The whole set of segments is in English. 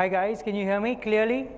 Hi guys, can you hear me clearly?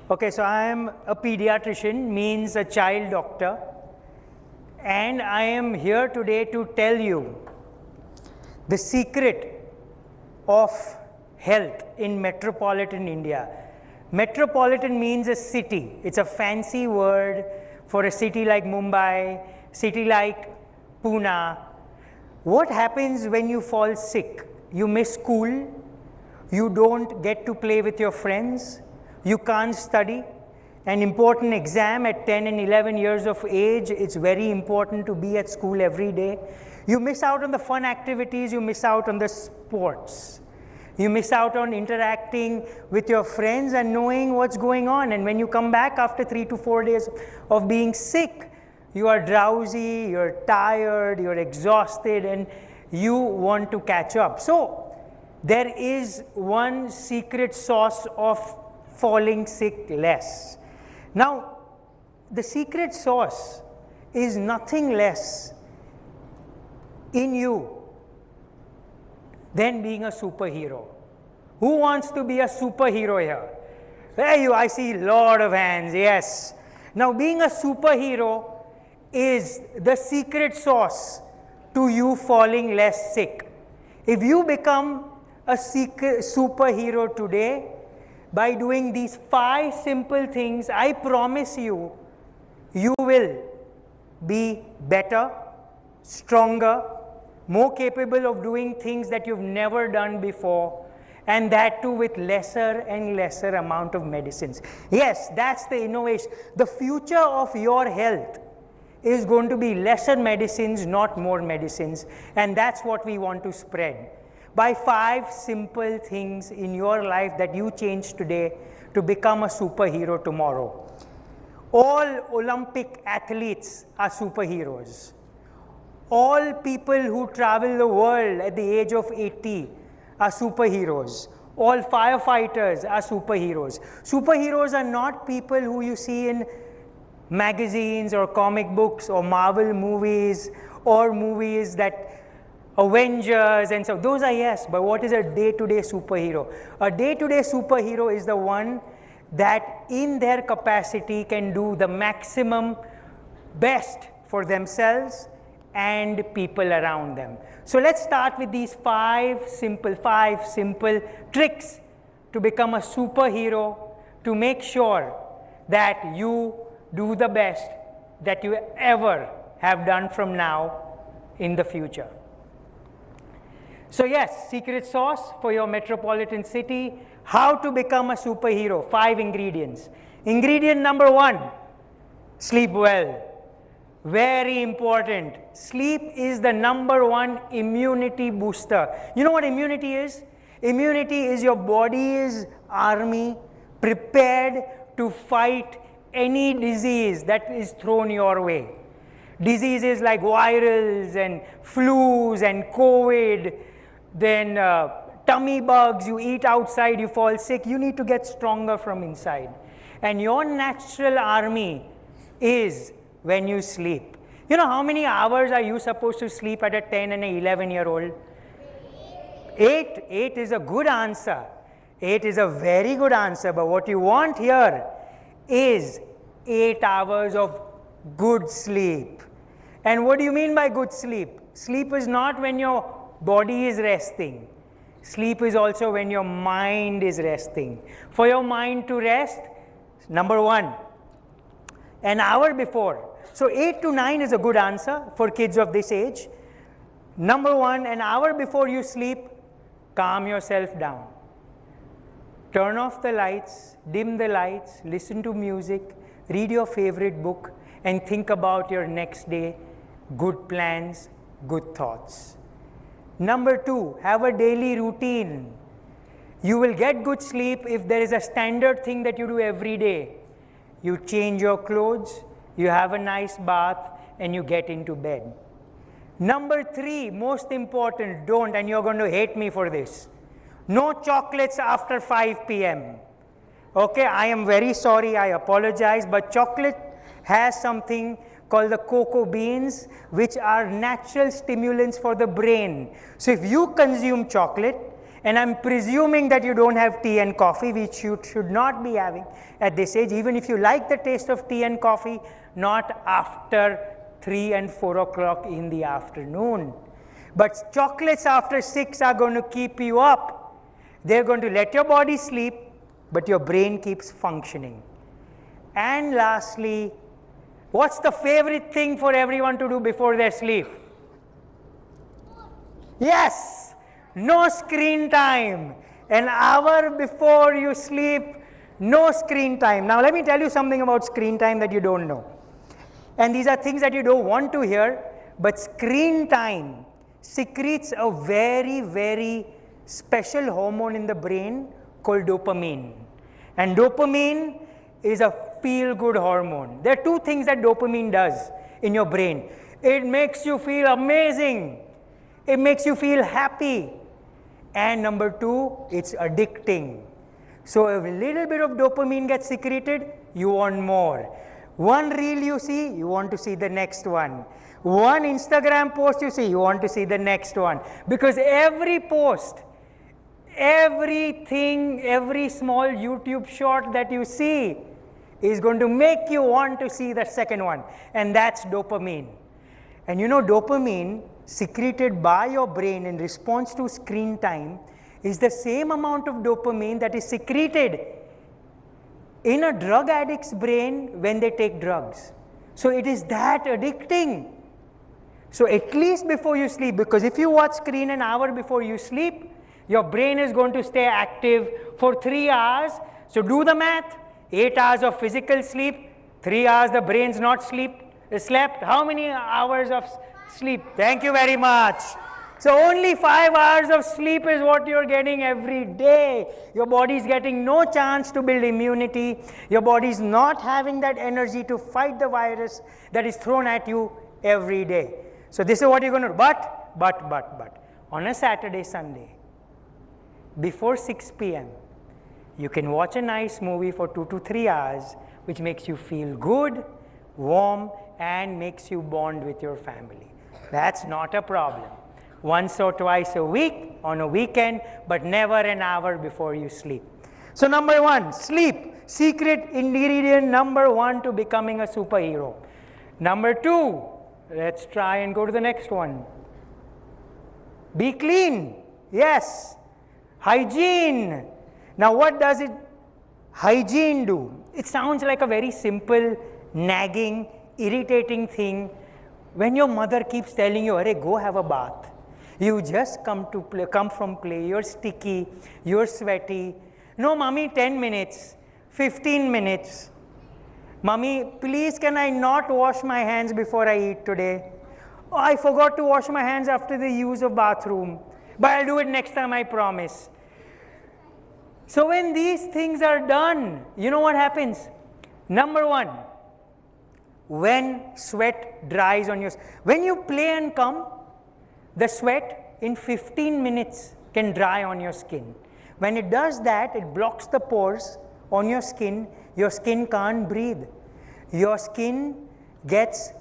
Okay, so I am a pediatrician, means a child doctor, and I am here today to tell you the secret of health in metropolitan India. Metropolitan means a city. It's a fancy word for a city like Mumbai, city like Pune. What happens when you fall sick? You miss school, you don't get to play with your friends, you can't study. An important exam at 10 and 11 years of age, it's very important to be at school every day. You miss out on the fun activities, you miss out on the sports. You miss out on interacting with your friends and knowing what's going on. And when you come back after 3 to 4 days of being sick, you are drowsy, you're tired, you're exhausted, and you want to catch up. So there is one secret sauce of falling sick less. Now, the secret sauce is nothing less in you than being a superhero. Who wants to be a superhero here? There you, I see a lot of hands, yes. Now, being a superhero is the secret sauce to you falling less sick. If you become a superhero today by doing these 5 simple things, I promise you, you will be better, stronger, more capable of doing things that you've never done before, and that too with lesser and lesser amount of medicines. Yes, that's the innovation. The future of your health is going to be lesser medicines, not more medicines, and that's what we want to spread. By 5 simple things in your life that you change today to become a superhero tomorrow. All Olympic athletes are superheroes. All people who travel the world at the age of 80 are superheroes. All firefighters are superheroes. Superheroes are not people who you see in magazines or comic books or Marvel movies or movies that Avengers and so. Those are yes, but what is a day-to-day superhero? A day-to-day superhero is the one that in their capacity can do the maximum best for themselves and people around them. So let's start with these 5 simple tricks to become a superhero, to make sure that you do the best that you ever have done from now in the future. So yes, secret sauce for your metropolitan city, how to become a superhero, 5 ingredients. Ingredient number 1, sleep well. Very important. Sleep is the number 1 immunity booster. You know what immunity is? Immunity is your body's army prepared to fight any disease that is thrown your way. Diseases like virals and flus and COVID, then tummy bugs, you eat outside, you fall sick, you need to get stronger from inside. And your natural army is when you sleep. You know how many hours are you supposed to sleep at a 10 and an 11-year-old? 8. 8 is a good answer. 8 is a very good answer, but what you want here is 8 hours of good sleep. And what do you mean by good sleep? Sleep is not when your body is resting. Sleep is also when your mind is resting. For your mind to rest, number 1, an hour before. So 8 to 9 is a good answer for kids of this age. Number 1, an hour before you sleep, calm yourself down. Turn off the lights, dim the lights, listen to music, read your favorite book, and think about your next day, good plans, good thoughts. Number 2, have a daily routine. You will get good sleep if there is a standard thing that you do every day. You change your clothes, you have a nice bath, and you get into bed. Number 3, most important, don't, and you're going to hate me for this, no chocolates after 5 p.m. Okay, I am very sorry, I apologize, but chocolate has something called the cocoa beans, which are natural stimulants for the brain. So if you consume chocolate And I'm presuming that you don't have tea and coffee, which you should not be having at this age. Even if you like the taste of tea and coffee, not after 3 and 4 o'clock in the afternoon. But chocolates after 6 are going to keep you up. They're going to let your body sleep, but your brain keeps functioning. And lastly, what's the favorite thing for everyone to do before they sleep? Yes, no screen time. An hour before you sleep, no screen time. Now let me tell you something about screen time that you don't know. And these are things that you don't want to hear, but screen time secretes a very, very special hormone in the brain called dopamine. And dopamine is a feel-good hormone. There are two things that dopamine does in your brain. It makes you feel amazing. It makes you feel happy. And number two, it's addicting. So if a little bit of dopamine gets secreted, you want more. One reel you see, you want to see the next one. One Instagram post you see, you want to see the next one. Because every post, everything, every small YouTube short that you see is going to make you want to see the second one. And that's dopamine. And you know, dopamine secreted by your brain in response to screen time is the same amount of dopamine that is secreted in a drug addict's brain when they take drugs. So it is that addicting. So at least before you sleep, because if you watch screen an hour before you sleep, your brain is going to stay active for 3 hours. So do the math. 8 hours of physical sleep, 3 hours the brain's not slept. How many hours of sleep? Thank you very much. So only 5 hours of sleep is what you're getting every day. Your body is getting no chance to build immunity. Your body is not having that energy to fight the virus that is thrown at you every day. So this is what you're going to do. But on a Saturday, Sunday, before 6 p.m., you can watch a nice movie for 2 to 3 hours, which makes you feel good, warm, and makes you bond with your family. That's not a problem. Once or twice a week, on a weekend, but never an hour before you sleep. So number one, sleep. Secret ingredient number one to becoming a superhero. Number two, let's try and go to the next one. Be clean. Yes. Hygiene. Now what does hygiene do? It sounds like a very simple, nagging, irritating thing. When your mother keeps telling you, "Arey, go have a bath." You just come from play, you're sticky, you're sweaty. No, mommy, 10 minutes, 15 minutes. Mommy, please can I not wash my hands before I eat today? Oh, I forgot to wash my hands after the use of bathroom, but I'll do it next time, I promise. So when these things are done, you know what happens? Number one, when sweat dries on your skin. When you play and come, the sweat in 15 minutes can dry on your skin. When it does that, it blocks the pores on your skin. Your skin can't breathe. Your skin gets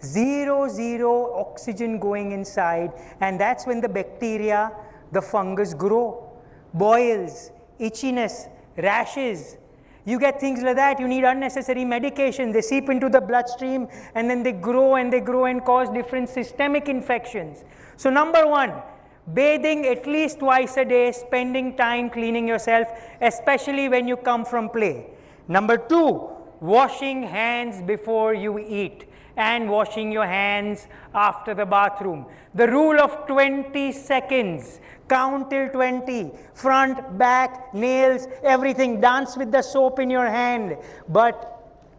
zero oxygen going inside, and that's when the bacteria, the fungus grow. Boils, itchiness, rashes. You get things like that. You need unnecessary medication. They seep into the bloodstream and then they grow and cause different systemic infections. So number one, bathing at least twice a day, spending time cleaning yourself, especially when you come from play. Number two, washing hands before you eat and washing your hands after the bathroom. The rule of 20 seconds. Count till 20. Front, back, nails, everything. Dance with the soap in your hand. But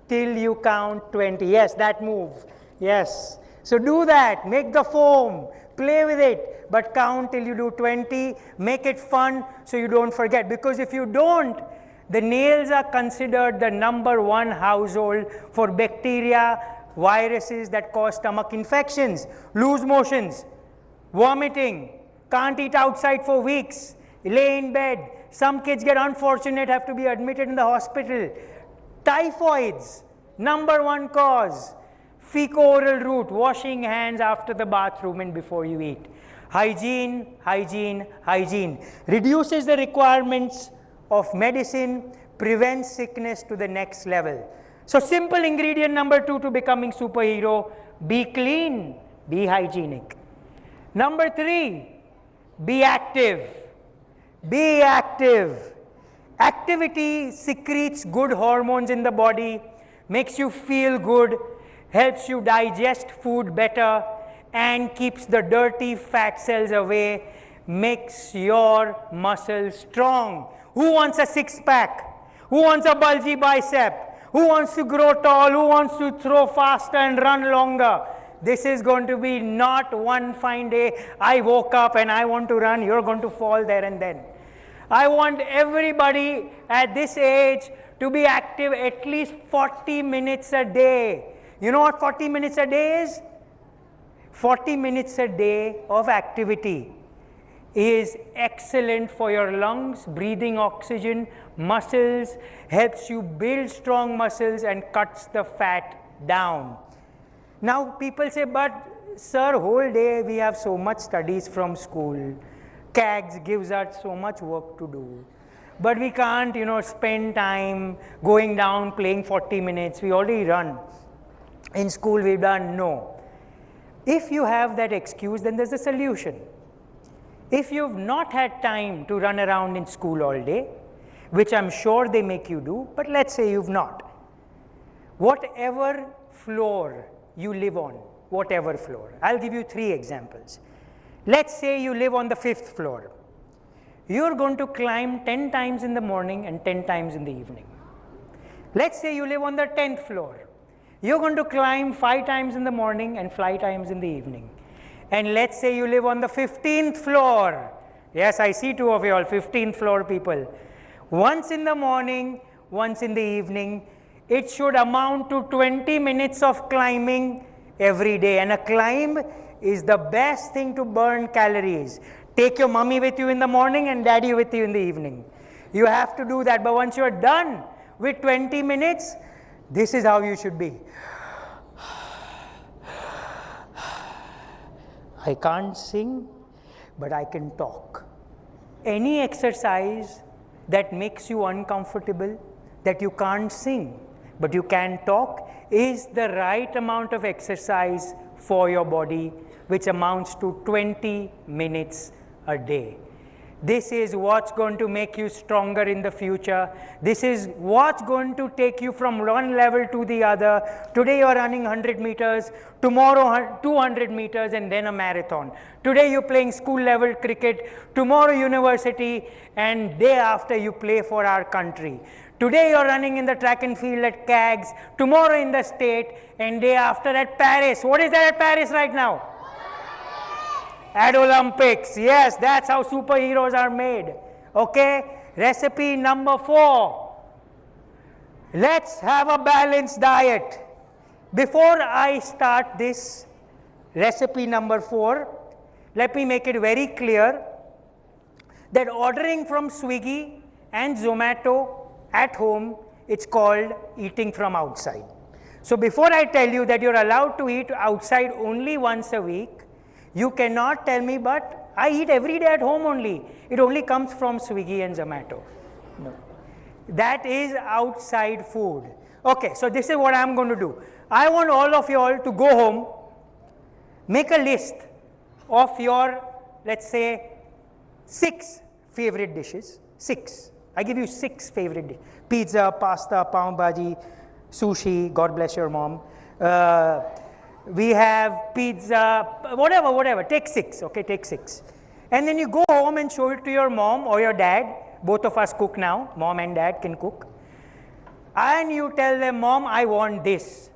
till you count 20. Yes, that move. Yes. So do that. Make the foam. Play with it. But count till you do 20. Make it fun so you don't forget. Because if you don't, the nails are considered the number one household for bacteria, viruses that cause stomach infections, loose motions, vomiting, can't eat outside for weeks, lay in bed. Some kids get unfortunate, have to be admitted in the hospital. Typhoids, number one cause. fecal-oral route, washing hands after the bathroom and before you eat. Hygiene, hygiene, hygiene. Reduces the requirements of medicine, prevents sickness to the next level. So simple ingredient number 2 to becoming superhero, be clean, be hygienic. Number 3, be active. Be active. Activity secretes good hormones in the body, makes you feel good, helps you digest food better, and keeps the dirty fat cells away, makes your muscles strong. Who wants a six-pack? Who wants a bulgy bicep? Who wants to grow tall? Who wants to throw faster and run longer? This is going to be not one fine day, I woke up and I want to run, you're going to fall there and then. I want everybody at this age to be active at least 40 minutes a day. You know what 40 minutes a day is? 40 minutes a day of activity is excellent for your lungs, breathing oxygen, muscles, helps you build strong muscles and cuts the fat down. Now people say, but sir, whole day we have so much studies from school. CAGS gives us so much work to do. But we can't, spend time going down, playing 40 minutes. We already run. In school we've done, no. If you have that excuse, then there's a solution. If you've not had time to run around in school all day, which I'm sure they make you do, but let's say you've not. Whatever floor you live on, whatever floor. I'll give you 3 examples. Let's say you live on the 5th floor. You're going to climb 10 times in the morning and 10 times in the evening. Let's say you live on the 10th floor. You're going to climb 5 times in the morning and 5 times in the evening. And let's say you live on the 15th floor. Yes, I see 2 of you all, 15th floor people. Once in the morning, once in the evening. It should amount to 20 minutes of climbing every day. And a climb is the best thing to burn calories. Take your mommy with you in the morning and daddy with you in the evening. You have to do that. But once you are done with 20 minutes, this is how you should be. I can't sing, but I can talk. Any exercise that makes you uncomfortable, that you can't sing, but you can talk, is the right amount of exercise for your body, which amounts to 20 minutes a day. This is what's going to make you stronger in the future. This is what's going to take you from one level to the other. Today you're running 100 meters, tomorrow 200 meters and then a marathon. Today you're playing school level cricket, tomorrow university, and day after you play for our country. Today you're running in the track and field at CAGS, tomorrow in the state, and day after at Paris. What is that at Paris right now? At Olympics. Yes, that's how superheroes are made. Okay? Recipe number 4. Let's have a balanced diet. Before I start this recipe number 4, let me make it very clear that ordering from Swiggy and Zomato at home, it's called eating from outside. So before I tell you that you're allowed to eat outside only once a week, you cannot tell me, but I eat every day at home only. It only comes from Swiggy and Zomato. No. That is outside food. Okay, so this is what I'm going to do. I want all of you all to go home, make a list of your, let's say, 6 favorite dishes. 6. I give you 6 favorite dishes. Pizza, pasta, pav bhaji, sushi, God bless your mom. We have pizza, whatever, take 6, okay, take 6. And then you go home and show it to your mom or your dad. Both of us cook now, mom and dad can cook. And you tell them, Mom, I want this.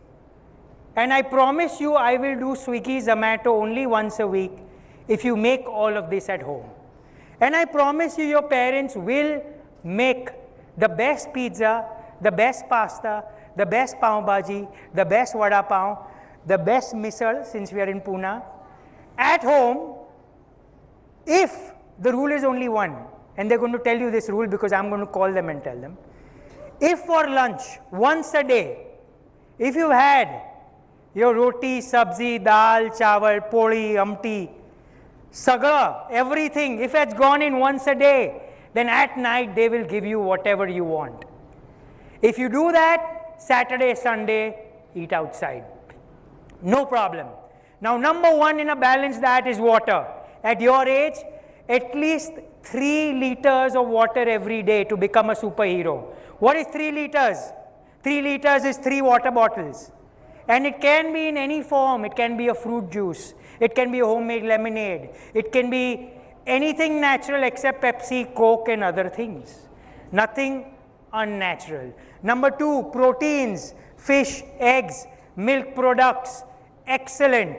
And I promise you, I will do Swiggy, Zomato only once a week if you make all of this at home. And I promise you, your parents will make the best pizza, the best pasta, the best pav bhaji, the best vada pav, the best misal, since we are in Pune, at home, if the rule is only one, and they're going to tell you this rule because I'm going to call them and tell them. If for lunch, once a day, if you had your roti, sabzi, dal, chawal, poli, amti, sagla, everything, if it's gone in once a day, then at night they will give you whatever you want. If you do that, Saturday, Sunday, eat outside. No problem. Now, number one in a balanced diet is water. At your age, at least 3 liters of water every day to become a superhero. What is 3 liters? 3 liters is 3 water bottles. And it can be in any form. It can be a fruit juice. It can be a homemade lemonade. It can be anything natural except Pepsi, Coke and other things. Nothing unnatural. Number 2, proteins, fish, eggs, milk products, excellent.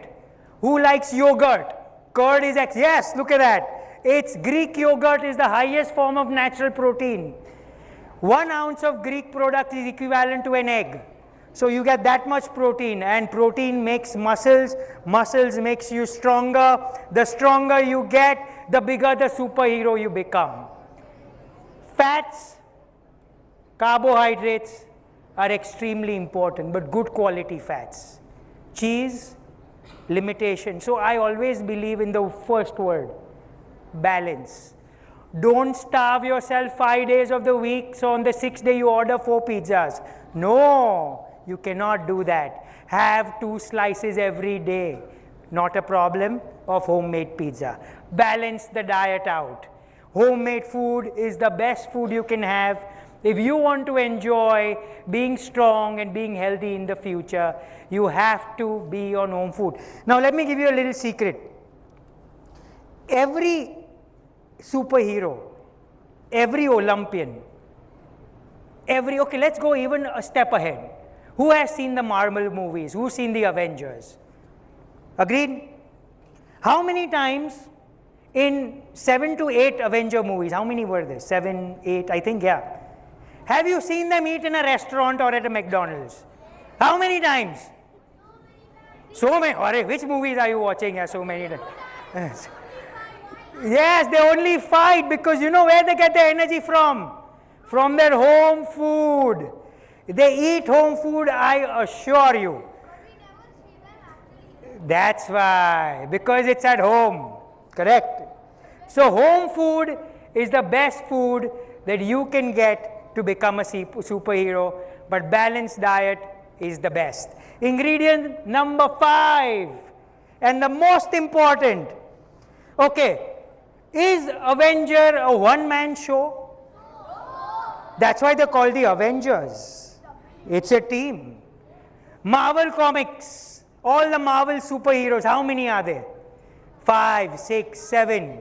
Who likes yogurt? Curd is yes, look at that. It's Greek yogurt is the highest form of natural protein. 1 ounce of Greek product is equivalent to an egg. So you get that much protein, and protein makes muscles, muscles makes you stronger. The stronger you get, the bigger the superhero you become. Fats, carbohydrates are extremely important, but good quality fats. Cheese, limitation. So I always believe in the first word, balance. Don't starve yourself 5 days of the week, so on the 6th day you order 4 pizzas. No, you cannot do that. Have 2 slices every day. Not a problem of homemade pizza. Balance the diet out. Homemade food is the best food you can have. If you want to enjoy being strong and being healthy in the future, you have to be on home food. Now let me give you a little secret. Every superhero, every Olympian, okay, let's go even a step ahead. Who has seen the Marvel movies? Who's seen the Avengers? Agreed? How many times in 7 to 8 Avenger movies, how many were there? 7, 8, I think, yeah. Have you seen them eat in a restaurant or at a McDonald's? How many times? So many. Which movies are you watching? So many times. Yes, they only fight because you know where they get their energy from? From their home food. They eat home food, I assure you. That's why, because it's at home, correct? So home food is the best food that you can get to become a superhero, but balanced diet is the best. Ingredient number 5, and the most important. Okay, is Avenger a one-man show? That's why they're called the Avengers. It's a team. Marvel Comics, all the Marvel superheroes, how many are there? 5, 6, 7.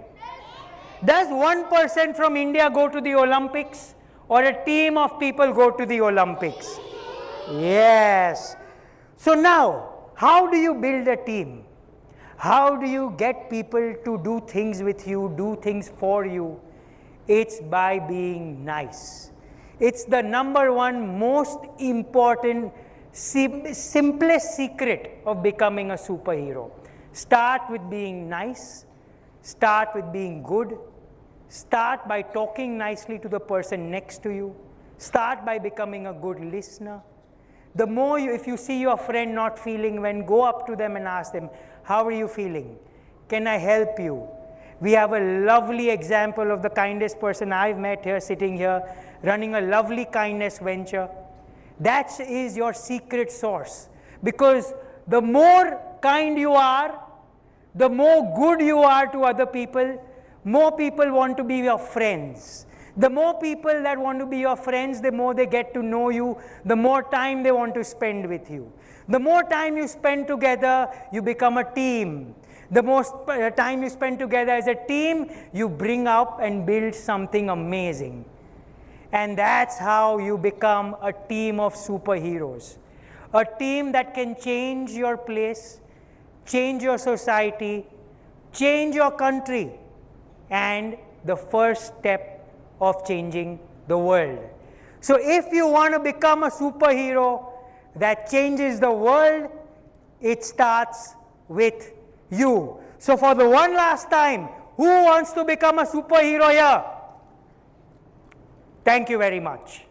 Does one person from India go to the Olympics, or a team of people go to the Olympics? Yes. So now, how do you build a team? How do you get people to do things with you, do things for you? It's by being nice. It's the number one most important, simplest secret of becoming a superhero. Start with being nice. Start with being good. Start by talking nicely to the person next to you. Start by becoming a good listener. The more you, if you see your friend not feeling well, go up to them and ask them, how are you feeling? Can I help you? We have a lovely example of the kindest person I've met here, sitting here, running a lovely kindness venture. That is your secret source. Because the more kind you are, the more good you are to other people, more people want to be your friends. The more people that want to be your friends, the more they get to know you, the more time they want to spend with you. The more time you spend together, you become a team. The more time you spend together as a team, you bring up and build something amazing. And that's how you become a team of superheroes. A team that can change your place, change your society, change your country, and the first step of changing the world. So if you want to become a superhero that changes the world, it starts with you. So for the one last time, who wants to become a superhero here? Thank you very much.